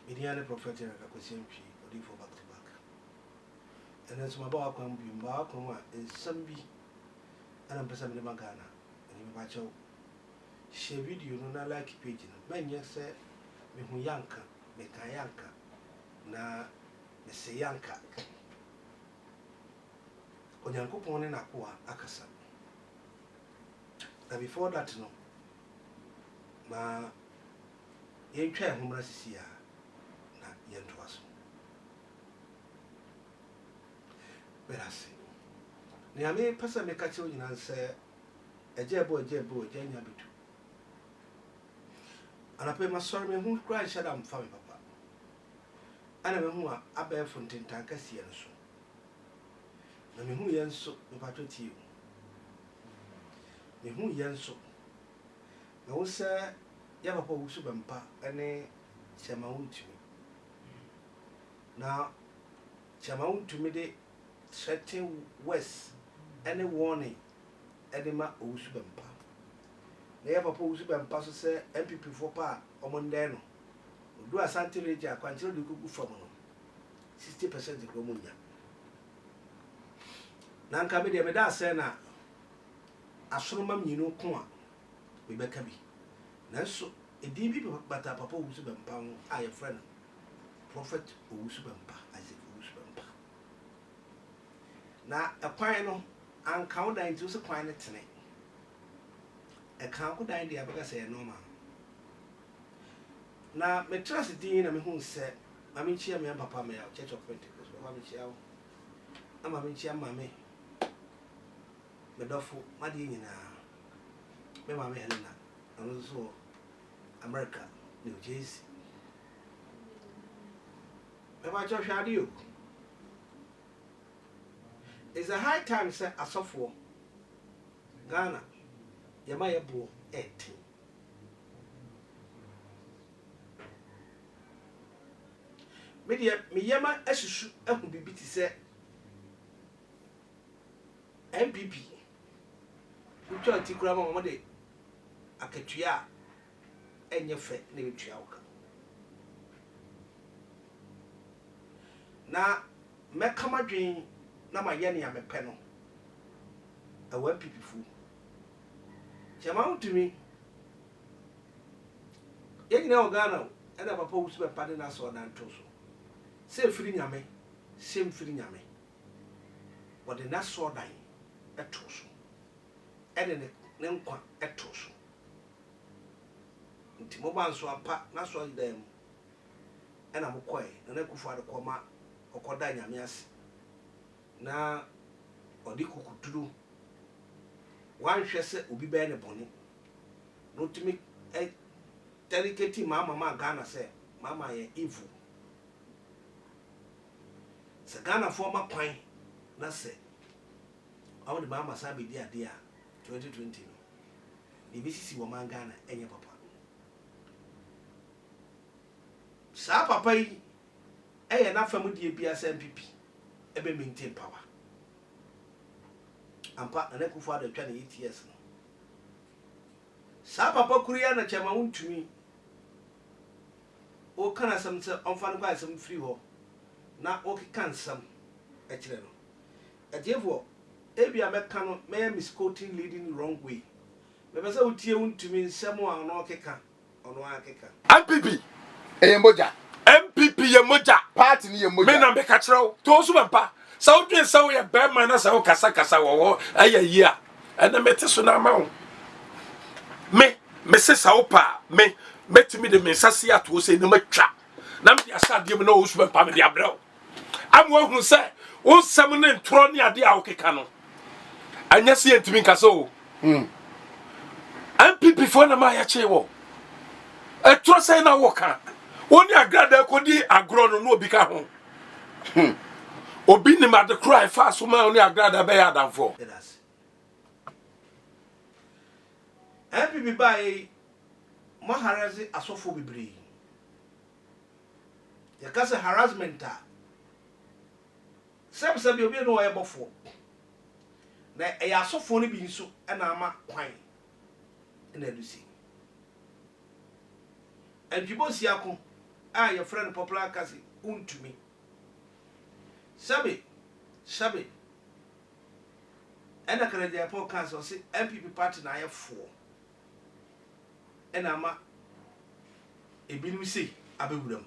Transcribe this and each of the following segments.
Mediana prophet and a question or for back to back. And as my bar can be Markoma is some be and I'm Pesam Magana and in Bacho. She video no like pigeon. Men yes said me who yanka, me kayanka, na me say yanka. Onyanko pone na kwa akasa. Now before that no, ma yen twa homra sisia na yen toaso. Berase. Ni ame pesa me ka che onyina nse ejebo enya bitu. Anape ma sorry me hu cry shada mfa me papa. Ana me hu a abefo ntentan kasie nso. Na me hu yen so me patoti. Me hu yen so. Na wo se ya papa wo su bempa ene Chairman Wontumi. Na Chairman Wontumi de threaten West any warning ene ma wo su bempa. Na ya papa wo su bempa so se NPP for pa omonde no. Do Asante Region akwanchiro de kugu fam no. 60% ko munya. Na nka me de me da se na asoroma mnyino ko a we beka bi. Nanso edi bi bata papa wo su bempa a ye friend prophet wo su bempa Isaac wo su bempa. Na ekwan no anka wo dan ti so kwan ne tene. E kan ko dan de abega se normal. Na me trust din na me hu se mami chia me papa me Church of Pentecost papa me chia wo. Na mami chia mami me dofo made nyina me mami Helena and also America, New Jersey. Papa Josh Adio. It's a high time, sir, as of war. Ghana, Yamaya Bo 18. Media, me yama as you should have be beat, say NPP. We try to grab on Monday. A Ketua. And your fat name Chiauka. Na me come dream na my yenny am a panel. A web people fool. Chairman Wontumi. Yen now Ghana and I propose to a pardon us or Nantoso. Same free yame, same free yame. But the Nassau dying at Toso. And then Nemqua at Toso. Nti moba nso apa na so dem ena mokoi na nakufu adekoma okoda nyame ase na odi kukuturu wan hwese obi be ne bone no timi delicate mama Ghana se mama ye evil se Ghana for ma kwan na se awu de mama sa be di ade a 2020 no ni bisisi wo man Ghana enye papa. Sa papa yi eye na famu die bia NPP ebe maintain power ampa na kufu ada twa na 8 years no sa papa kuriya na Chairman Wontumi o kana sam se onfa no kwa sam free ho na o kikan sam e kire no e defo ebia meka no me misquoting leading wrong way me pese utie Wontumi nsem a no keka ono akeka NPP Moja. NPP ye moja. Party ni ye moja. Me na be ka kire wo. To so bempa. Sa wo dwen sa wo ye be man na sa wo kasa wo aye yi a. Ena mete so na ma wo. Me se sa wo pa. Me metimi de me sase ato se na matwa. Na me asa de me na wo so bempa me de abrɛ wo. Am wo hu se wo sam ne ntro ne ade a wo keka no. Anya se entimi nka so. NPP fo na ma ya che wo. Etro se na wo ka. Oni agrada kodi agro no obi ka ho obi ni ma de cry fa so ma oni agrada be ya danfo NPP by maharazi asofo bibiri ya kasa harassment a sabi obi no ye bofo na e ya asofo no bi nso e na ama kwan e na lusi NPP siako your friend popular kasi Wontumi sabe and a Canadian Japan council say NPP Party na ye 4 and ama ebinu say abewuram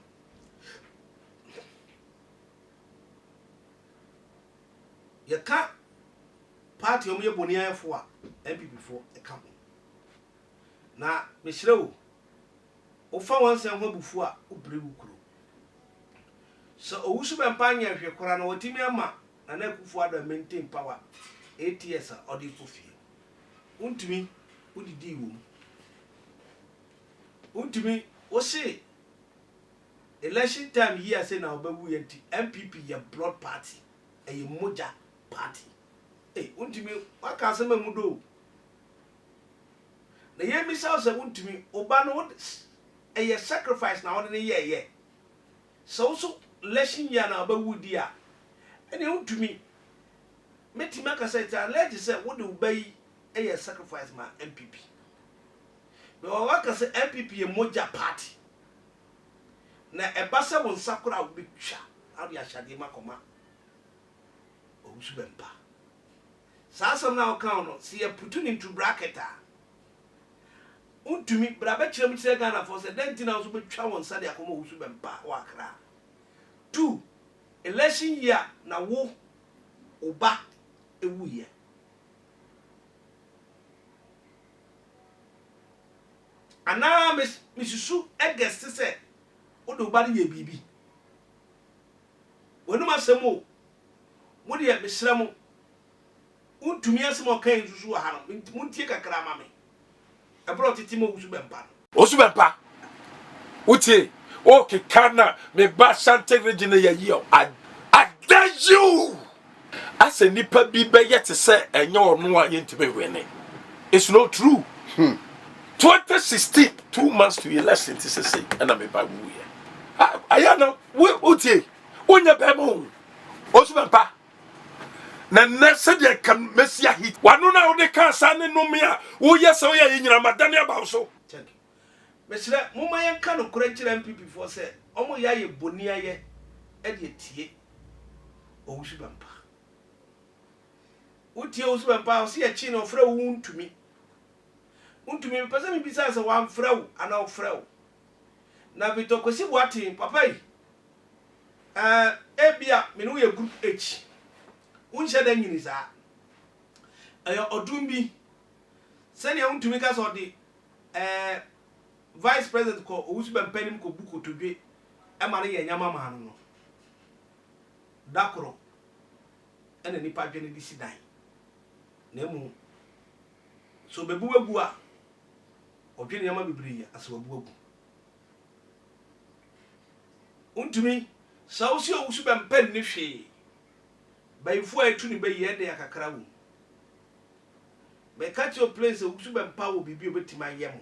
ye ka party omo ye boni ye 4 NPP 4 e ka na me hire o fa wansan ho bufu a obrewu kuro so owusu be mpanya hwe kora na wotimi ama na kufu ada maintain power 8 years or the fofie Wontumi udidi wo Wontumi o say election time here say na obawu yanti NPP ya blood party e moja party Wontumi waka asema mu do na ye mi say Wontumi oba no a sacrifice na one ye so election year na obawu dia ene Wontumi meti maka say ta let say what do bay a sacrifice ma NPP but waka say NPP ye moja party na ebasa won sakura obi twa adu ya shade makoma owusu bempa sasam na account no see you put into bracket Wontumi brabe kirem kire Ghana for say denti na so betwa won sade akoma owusu bempa wa kra 2 election year na wo oba ewuye ana misusu egest se odo ba ye bibi wonu masemo mo de mesramo Wontumi asemo kan susu ha no muntie kakra ma me ebro titimo wusu bempa osu bempa utie o ke kana me ba sante region ya yi o you as a nipa bi be yet say enye ono a yentime wene it's not true 2016 2 months to election to say and am ba wu ye ayana utie onya be mo osu bempa na nese de kan mesia hit wanu na wo de kan sa ne no me a wo yes wo ye nyina madane aba so thank you mesira mo mayen kan no kura kira MPP for say omo ya ye boni aye e de tie owusu bempa utie owusu bempa o se ye chi no fra Wontumi pese mi bisa se wan fra wo ana o fra wo na bitokosi boatin papa yi ebia me no ye group H unse da nyini sa ayo odumbi sene Wontumi ka so de vice president ko owusu bempa nim ko buko todwe e ma ne ye nyama ma no dakoro ene nipa dwene di sidan na mu so bebu agu a odwene nyama bibiri aso bebu agu Wontumi sa osi owusu bempa ni hwe bayifo etu ni be ye de akakra wu me catch your place owusu bempa wo bibi obetima yem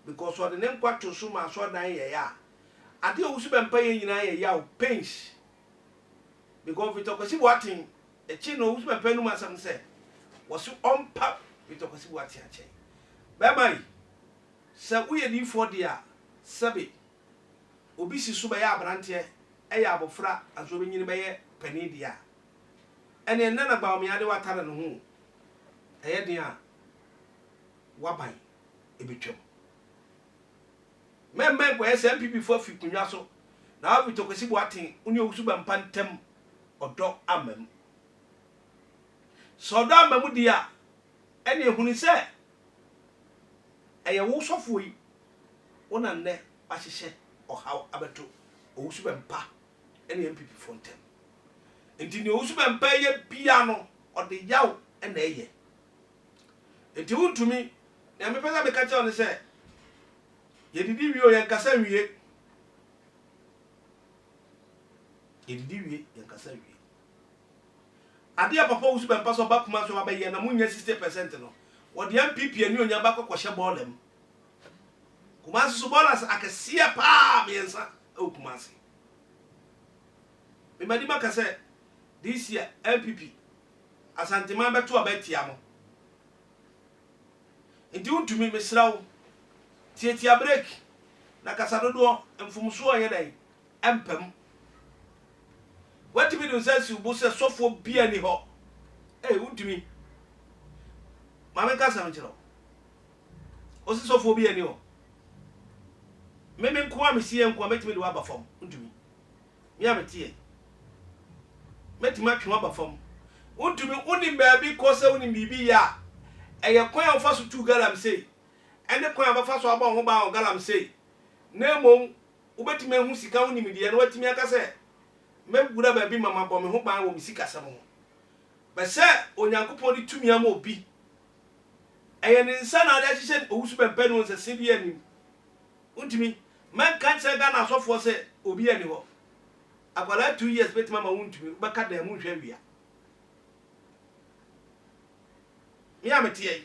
because what the name kwato so ma so dan ye ya ade owusu bempa ye nyina ye ya o pains because we talk about watin e chi no owusu bempa nu masam se wasu ompa we talk about watin a chen be mai se uye di for dia sabe obi si so be ya abrante e ya abofra azo be nyini be ye pani dia ene nana ba o me ade watare no hu eye dia waban ebetwam membe ko SNPP for fikunwa so na we talk about watin uni owusu bempa ntem odo amam so do amam dia ene ehunu se eye wo sofo yi wona nne ahihye ohaw abeto owusu bempa ene MPP fontem enti ne owusu bempa ye bia no ode yaw ene eye enti Wontumi na me pesa be ka che on se ye didi wi o ye nkasa wie ade a papa owusu bempa so ba kuma so ba ye na munya 60% no wo de MPP ani onya ba kokoshe bolem kuma so bolas akasia pa miensa o kuma se me madi maka se this year MPP asantima beto abatia mo enti Wontumi mesrawo tietia break na kasa dodo mfumso oye dai empem watimi do sense ubo se sofo bia ni ho untumi mame ka sam chiro o se sofo bia ni ho meme nko amesi enko ametimi de wa ba fam untumi mi ametie metimi atwe wa ba fam untumi uni baabi ko se uni bibi ya eye kwan ofa so tu galam sei ene kwan abafa so aba ho ba o galam sei na mom ubetimi ehu sika uni midie na watimi aka se megura baabi mama bɔ me ho ban wo misika sam ho be se onyankopɔn di tumi ama obi eye ne nsa na ade hyehyɛ owusu bempe no nse se bi anim untumi man kan se ga na asɔfo se obi ani hɔ akwala 2 years betima ma untumi bɛka da mu hwɛ wia ya metie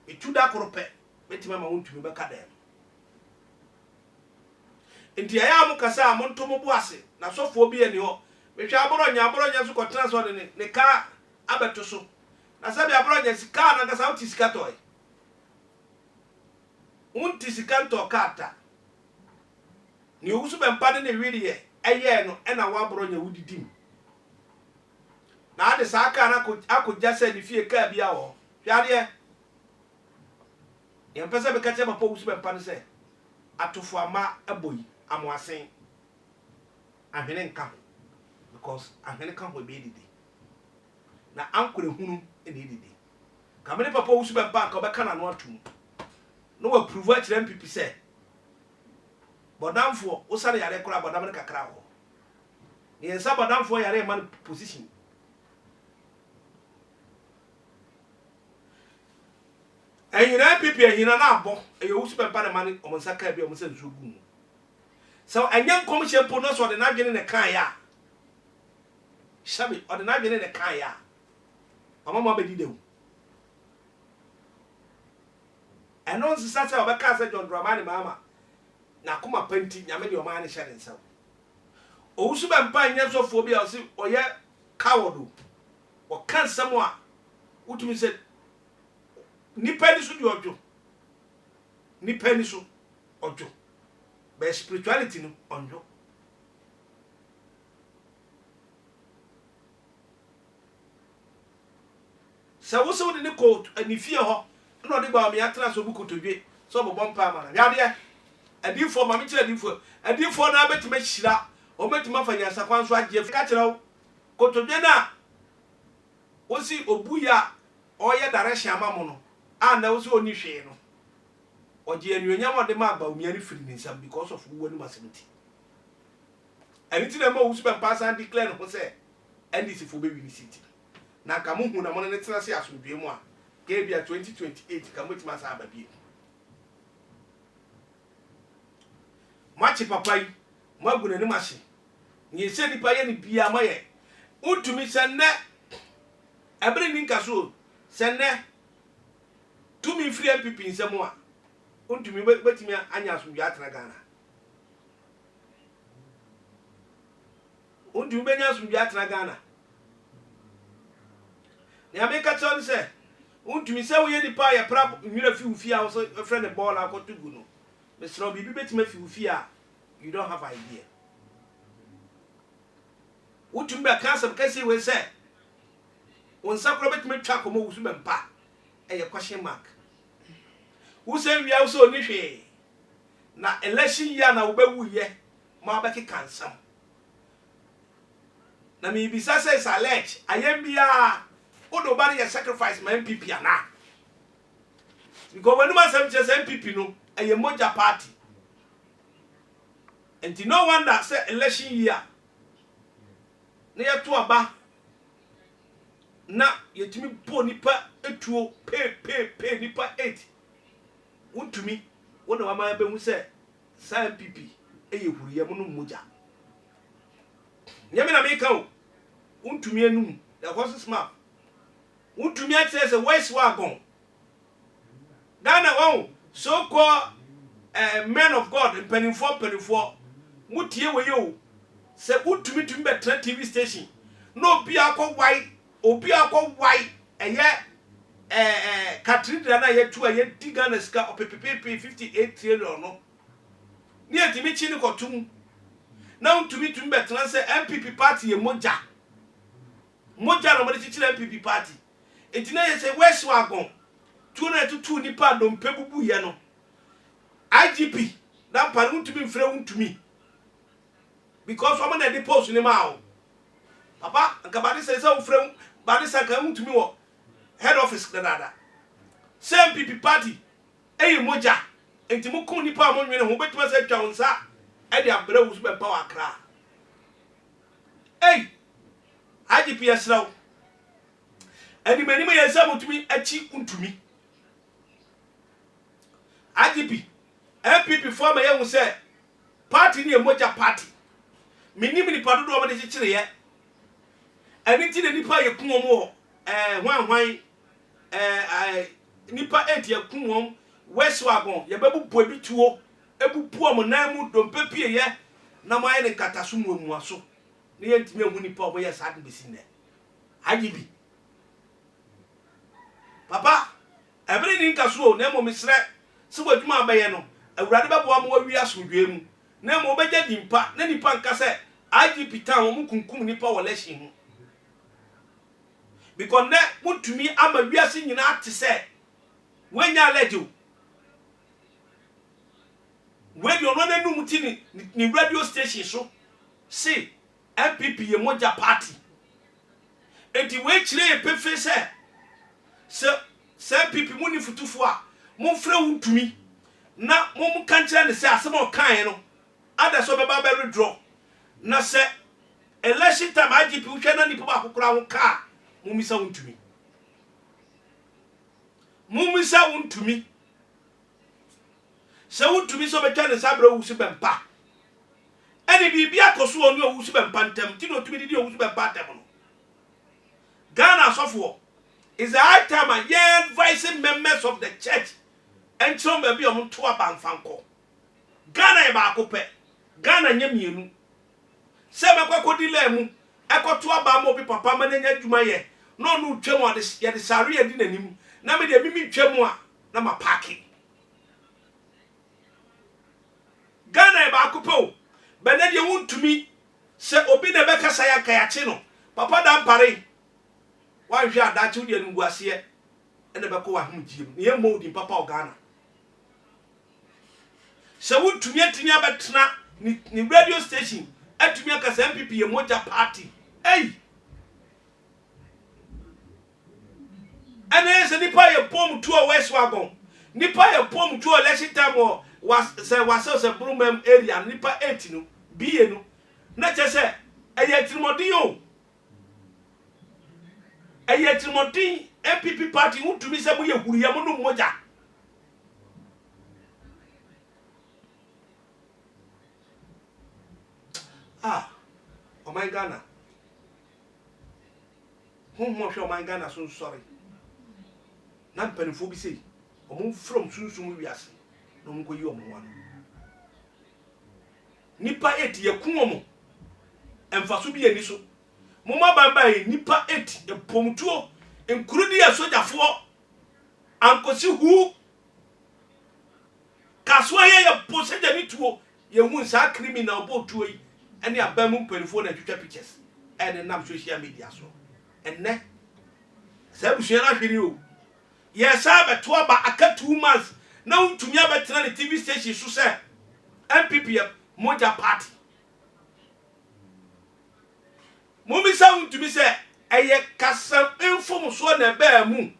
ituda korope betima ma untumi bɛka da nti aya mu kasa amonto mo boase na sofo bi ani ho mehwe aboronya so kɔtena so de ne ka abeto so na sabi aboronya sika na kasa uti sika toy unti sika to kata ni usu bempa ne wirie eye no na wa aboronya wudidim na ade saka na akogya se ni fie ka bia ho hwade ye mpese be ka che papa usu bempa ne se atofo ama aboyi amwasen ahwene nka because ahwene ka ho be didi na ankore hunu ene didi kamene papa wusu be bank obeka na no atum no wa prove akire NPP se bodamfo usare yare kora bodam ne kakra ho ye nsa bodamfo yare man position ehina NPP ehina na abo eye wusu be ban man omonsa ka bia omonsa nsu gu so anyan commission po no so de na dwene ne kan ya shabi o de na dwene ne kan ya amama be didewu eno nsisa se obeka se John Dramani mama na kuma panti nyame de o ma ne hye nsa owusu be mpa nya sofo bia o se oye kawodo o kan samo a utumi se nipa ni so di ojo nipa ni so ojo be spirituality no onjo sa wo so de ne ko anifie ho no de ba me atra so bu kotodwe so bo bompa ma na yade adifo ma me kire adifo na betima hira o betima fanya sakwan so agye ka kire wo kotodwe na wo si obuya oye direction amamu no na wo si oni hwe no oje anuonyam de ma ba umiani firi ni nsam because of wo ni masemti aniti na ma wo super pass and declare no say NDC fo be win city na ka mo hu na mo ne tena se asodwe mu a ka bia 2028 ka mo tima sa aba bi machi papa yi mo aguna ni machi ni se ni pa ye ni bia ma ye utumi se ne abere ni nkaso se ne tumi free NPP nsam a untumi betimi anya asomdwa atena Ghana untumi benya asomdwa atena Ghana ne ameka chon se untumi se wo ye nipa ya pra nwira fi ufia wo so friend the ball akotugu no mesro bibi betimi fi ufia you don't have idea untumi be cancer kasi we se wonsa kro betimi twa komo wusu mempa eye question mark usen wia uso ni hwe na election ya na obewu ye ma beki kansam na mi bisa say select ayembia odo ba ye sacrifice my NPP ana because when man say NPP no aye moja party and no wonder say election year na ye to aba na yetimi bo nipa etuo pe nipa 8 untumi wona wa ma be hu se sa NPP eye huriye mu no moja nyame na me ka o untumi anum the horse smart untumi access west wagon Ghana won so called men of God penifo mutie we yo se untumi tumi be TV station no obi akọ wai eye Cathedral na ye tu ye Ghana ska opepepe 58 trillion no ni etimi chi ni kotum na untumi tum betena se NPP Party ye moja no mo de chichire NPP Party etina ye se wesu agon tu na tutu nipa do mpebubu ye no IGP na pa untumi mfre untumi because omo na dey post ni ma o papa nka ba de se ufre ba de sa ka untumi wo head office dada se NPP Party eye moja enti mo kun nipa mo nwene ho betuma se twa onsa e de abra wusu be pa wa kra IGP yesraw eni mani me yesa mutumi achi untumi IGP NPP form ye hu se party ni emoja party minim ni pado do ma de chichire ye eni ti de nipa ye kun omo hwan nipa 8 ye kun om weswagon ye bebubu ebituo ebupu omo nan mu dompe pie ye na mo aye ne kataso mu aso ne ye ntimi ehu nipa omo ye sad besi ne IGP papa every ni nkaso na mo mesre se wadwuma abaye no awurade bebo am wawi asodwe mu na mo beja dimpa na nipa nka se IGP tan wo kunkum nipa wo leshi hu because ne mutumi ama wiase nyina ate se wenya lejo when you no num ti ni radio station so see NPP ye moja party enti we chire ye pefe se NPP muni futufu a mo mfre wuntumi na mo kanchira ne se asem o kan no ada so beba be redraw na se election time IGP hwe na nipa ba kokora ho ka mo misa wuntumi se wuntumi so betwa ne sabra wusu bempa eni bibia koso onu wusu bempa ntem ti no tumi didi wusu bempa tem no Ghana sofo is the high time and ye advising members of the church and some be on to abanfanko Ghana e ba akopɛ Ghana nya mienu se mekwa dile mu ekoto aba mo bi papa ma nya dwuma ye no no twam ade ye de sare adi nanim na me de mimi twam a na ma parking Ghana e ba akopɛ o bene de wuntumi se obi na beka sa ya kayache no papa da mpare wan hwe adache de nuguase e na beko wa humjiem ye modi papa o Ghana se wuntumi atini abetena ni radio station atumi akasa NPP ye moja party ene se nipa ye pom to westwagon nipa ye pom to election time o was se Brumem area nipa 8 no biye no na che se eye trimodin o eye trimodin NPP Party wuntumi se mo ye huru ye mo no moja oh my Ghana mo hwe oh my Ghana so sorry na mpanifo bi sei omo from sunsun wiase no mo koyi omo wan nipa 8 ye kun omo emfaso bi ani so mo ma bamba nipa 8 e pomtuo enkurudi ya sojafo ankosi hu kaso ye poseja ni tuo ye hu nsa criminal bo tuo yi ene abamu mpanifo na twetwa pictures ene nam social media so enne sabusu na hwiri o yes abeto aba aka 2 months na untumi abetena ne TV station so se NPP moja party momisa untumi se eye kasa inform so na ba mu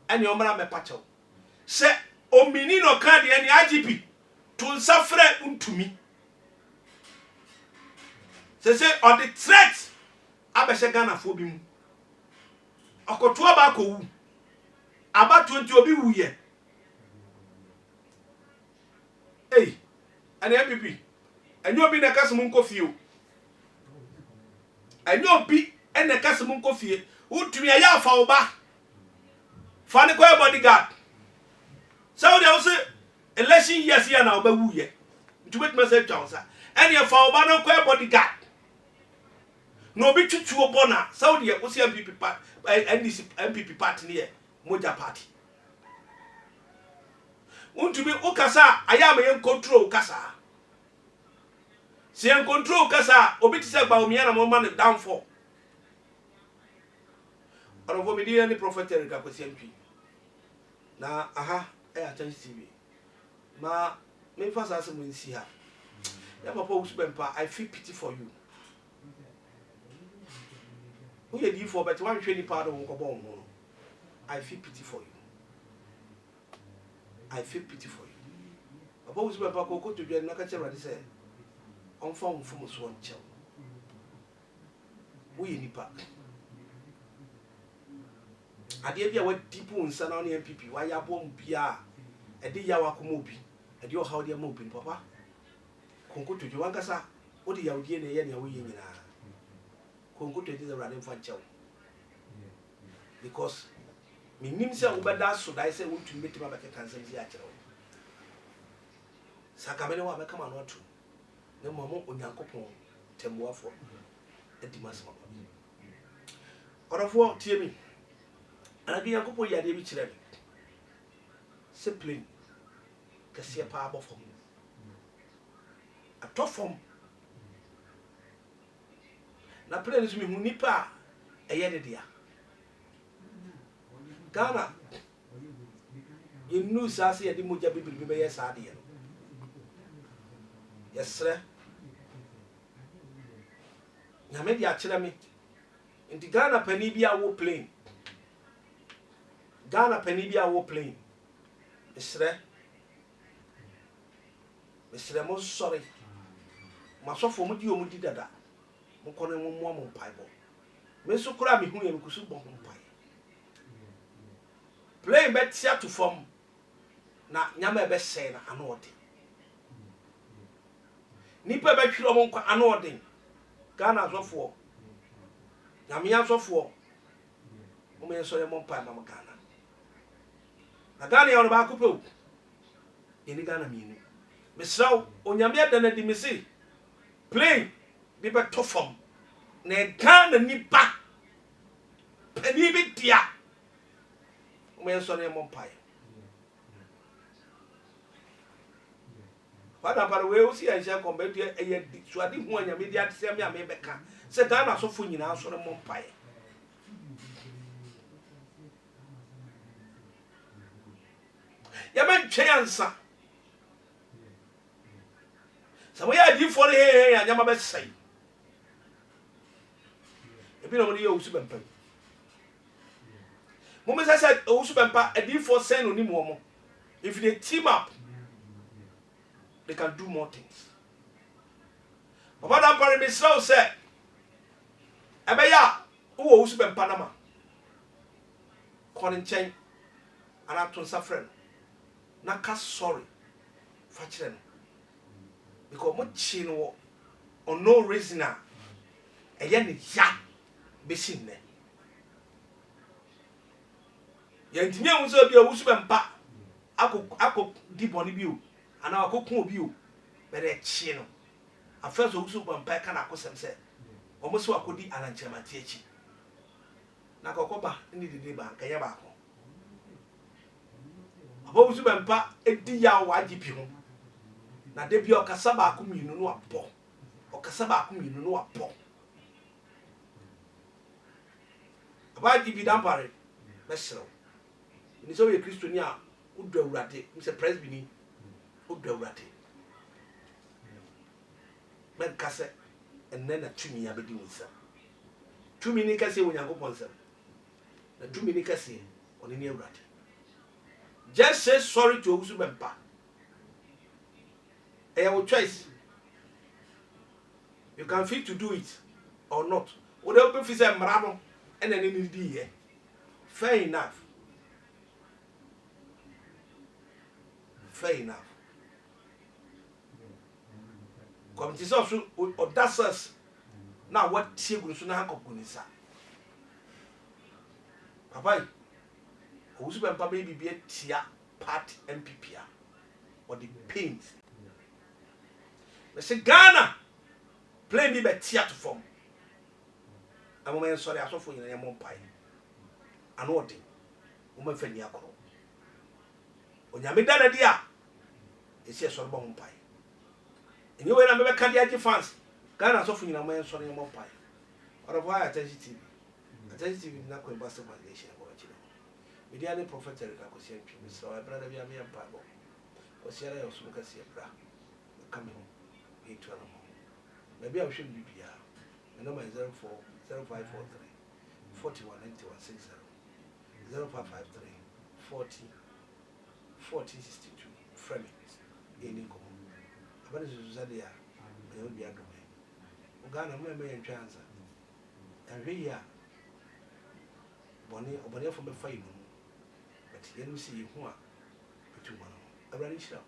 ene omra me pacho se omini no kan de ene IGP to nsafre untumi se on the threat abese Ghana fo bi mu akoto aba akowu aba 20 obi wuye ane NPP enyo bi na kasem nkofie o enyo bi ene kasem nkofie utumi ya afa oba fa ne kwa bodyguard so they also election years ya na oba wuye ntubet message twansa ene afa oba no kwa bodyguard no bi tutu obona Saudi ya kusi NPP Party NPP Party ne moja party Wontumi ukasa ayama yen control kasa. Si yen control kasa obi ti se gba omi na mo ma ne downfall. Ono vo me di any prophet Eric Akwesi Antwi. Na aha attention TV. Ma me fa sa se mo nsi ha. Ya papa Usbempa, I feel pity for you. Who you do for but one training part of Wokobon? I feel pity for you. I feel pity for you. Papa Usbempa go to the Nakacha and say, on phone from us one child. We nipa. I did be what people in San NPP, why ya bomb Pia, a day Yawakumobi, and your how they're moving, Papa. Konko to Juankasa, what do you get a year away in Konko to the running for child. Because me nimsa ubada so I say want to meet my back at Tanzania. Sakamene wa come on what to. No more on Yankopon, Temwa for a Dimas. Or of what, tear me. And I be Yankopo ya David Chile. Simply, Cassia Power for me. A tough form. Na play to me who nipa a yede dia. Ghana, you knew Sassy and the Muja people be yes, idea. Yes, sir. Yamedia Chilami in the Ghana Penibia war plane. Ghana Penibia war plane. Mr. I'm most sorry. Maso for mudi o mudi dada mo kono mo mo mpaibo me so kura me hu ye kusu bo mpai play bet sia to form na nyama e be sei na ano ode nipa be twiro mo kwa ano ode Ghana asofo nyame asofo mo me so ye mo mpai ma Ghana na Ghana ye ono ba ko pe ye ni Ghana mi ni me saw onyame adana di mesi play be better from ne Ghana nipa pani bi dia o me so ne mo pai father para we o si an share combat e so ade hu anya me dia se me beka se Ghana so fo nyina so ne mo pai ya ben chance so we are for here and yama be say e bi no mo ye Usbempa mo me say Usbempa a di for say no ni mo if they team up they can do more things papa dan pare me slow say e be ya wo Usbempa na ma konin chen ana to safren na ka sorry fa kire no because mo chino on no reason a eye ya besin ne yantimi ehun so bia Usbempa akọ di boni bi o ana akọkun obi o bere chino afirst Usbempa kana akosem se omo so akodi ananchemati echi na kokoba ni dede ba kanya ba ko abo Usbempa edi ya wajibi ho na de bi okasa ba ko minu no apo okasa ba ko minu no apo aba di bi dan pare mesro ni so ye Kristoni a udu awurade mi se presbyni udu awurade men kase enne na tumi ya bedi wonsa tumi ni kase wonyankopon sam na tumi ni kase oni ni awurade just say sorry to Usbempa. Your choice. You can feel to do it or not. Whatever if it's a marano and then in the fair enough. Fair enough. Come to also audacious. Now what tea will soon have Kunisa. Papa, Usbempa maybe be a tia part NPP or the pains. I say Ghana play me by theater form. I'm sorry, I saw for you in a month pie. An order, woman Fenny Akro. onyame dana dia esi esoro bo mpai enye we na me be ka dia fans Ghana so fu nyina mo enso ne mo mpai ora bo attention TV na ko embassy validation ko chire media ne prophet Eric akosi antwi me so brother bia me mpa bo o siara yo so ka si bra come home e to no maybe I should be bia my number is 0543 419160 0553 40 4062 frame any go abane Suzadia me will be a domain Uganda me chance and we are Bonnie from a fine but you see who are between one. I ran it out.